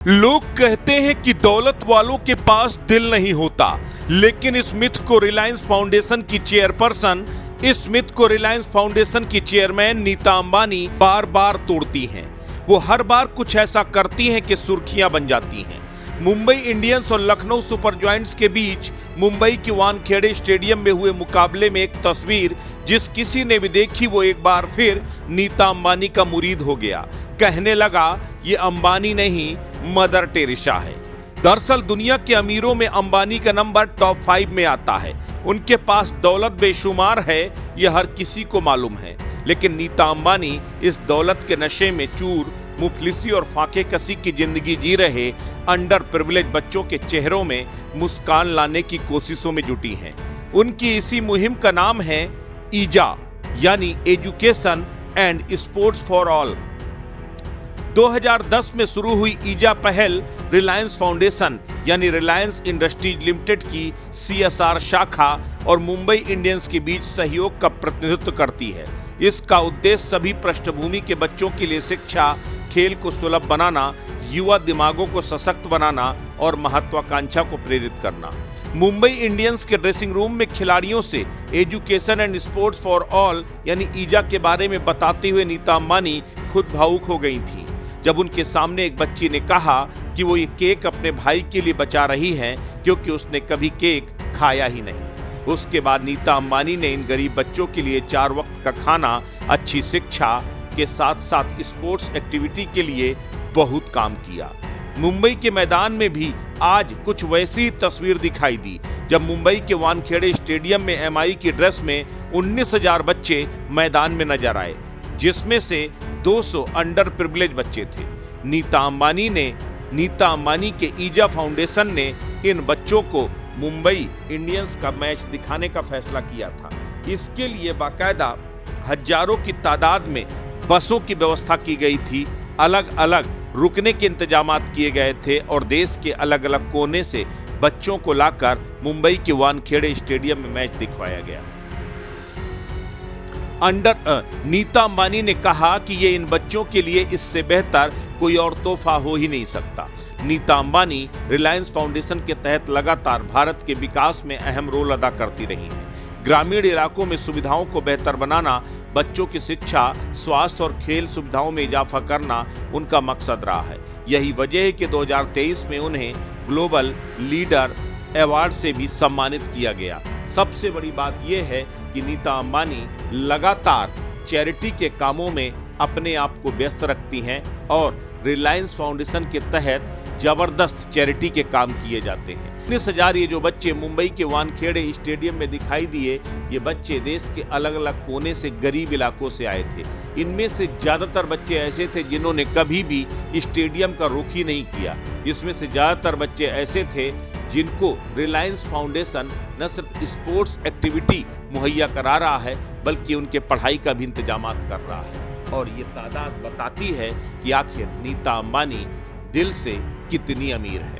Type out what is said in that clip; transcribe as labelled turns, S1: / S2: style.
S1: लोग कहते हैं कि दौलत वालों के पास दिल नहीं होता, लेकिन इस मिथ को रिलायंस फाउंडेशन की चेयरमैन नीता अंबानी बार बार तोड़ती हैं। वो हर बार कुछ ऐसा करती हैं कि सुर्खियां बन जाती हैं। मुंबई इंडियंस और लखनऊ सुपर जायंट्स के बीच मुंबई के वानखेड़े स्टेडियम में हुए मुकाबले में एक तस्वीर जिस किसी ने भी देखी वो एक बार फिर नीता अंबानी का मुरीद हो गया। कहने लगा ये अंबानी नहीं मदर टेरेसा है। दरअसल दुनिया के अमीरों में अंबानी का नंबर टॉप 5 में आता है। उनके पास दौलत बेशुमार है, यह हर किसी को मालूम है। लेकिन नीता अंबानी इस दौलत के नशे में चूर, मुफलिसी और फाके कसी की जिंदगी जी रहे अंडर प्रिविलेज बच्चों के चेहरों में मुस्कान लाने की कोशिशों में जुटी हैं। उनकी इसी मुहिम का नाम है ईजा, यानी education and sports for all. 2010 में शुरू हुई ईजा पहल रिलायंस फाउंडेशन यानी रिलायंस इंडस्ट्रीज लिमिटेड की CSR शाखा और मुंबई इंडियंस के बीच सहयोग का प्रतिनिधित्व करती है। इसका उद्देश्य सभी पृष्ठभूमि के बच्चों के लिए शिक्षा, खेल को सुलभ बनाना, युवा दिमागों को सशक्त बनाना और महत्वाकांक्षा को प्रेरित करना। मुंबई इंडियंस के ड्रेसिंग रूम में खिलाड़ियों से education and sports for all यानी ईजा के बारे में बताते हुए नीता अंबानी खुद भावुक हो गई थी जब उनके सामने एक बच्ची ने कहा कि वो ये केक अपने भाई के लिए बचा रही है क्योंकि उसने कभी केक खाया ही नहीं। उसके बाद नीता अंबानी ने इन गरीब बच्चों के लिए 4 वक्त का खाना, अच्छी शिक्षा के साथ साथ स्पोर्ट्स एक्टिविटी के लिए बहुत काम किया। मुंबई के मैदान में भी आज कुछ वैसी ही तस्वीर दिखाई दी जब मुंबई के वानखेड़े स्टेडियम में MI की ड्रेस में 19,000 बच्चे मैदान में नजर आए, जिसमें से 200 अंडर प्रिविलेज बच्चे थे। नीता अंबानी के ईजा फाउंडेशन ने इन बच्चों को मुंबई इंडियंस का मैच दिखाने का फैसला किया था। इसके लिए बाकायदा हजारों की तादाद में बसों की व्यवस्था की गई थी, अलग अलग रुकने के इंतजामात किए गए थे और देश के अलग अलग कोने से बच्चों को लाकर मुंबई के वानखेड़े स्टेडियम में मैच दिखवाया गया। नीता अंबानी ने कहा कि ये इन बच्चों के लिए इससे बेहतर कोई और तोहफा हो ही नहीं सकता। नीता अंबानी रिलायंस फाउंडेशन के तहत लगातार भारत के विकास में अहम रोल अदा करती रही हैं। ग्रामीण इलाकों में सुविधाओं को बेहतर बनाना, बच्चों की शिक्षा, स्वास्थ्य और खेल सुविधाओं में इजाफा करना उनका मकसद रहा है। यही वजह है कि 2023 में उन्हें ग्लोबल लीडर अवार्ड से भी सम्मानित किया गया। सबसे बड़ी बात यह है कि नीता अंबानी लगातार चैरिटी के कामों में अपने आप को व्यस्त रखती हैं और रिलायंस फाउंडेशन के तहत जबरदस्त चैरिटी के काम किए जाते हैं। 19,000 ये जो बच्चे मुंबई के वानखेड़े स्टेडियम में दिखाई दिए, ये बच्चे देश के अलग अलग कोने से, गरीब इलाकों से आए थे। इनमें से ज्यादातर बच्चे ऐसे थे जिन्होंने कभी भी स्टेडियम का रुख ही नहीं किया। इसमें से ज्यादातर बच्चे ऐसे थे जिनको रिलायंस फाउंडेशन न सिर्फ स्पोर्ट्स एक्टिविटी मुहैया करा रहा है बल्कि उनके पढ़ाई का भी इंतजाम कर रहा है। और ये तादाद बताती है कि आखिर नीता अंबानी दिल से कितनी अमीर है।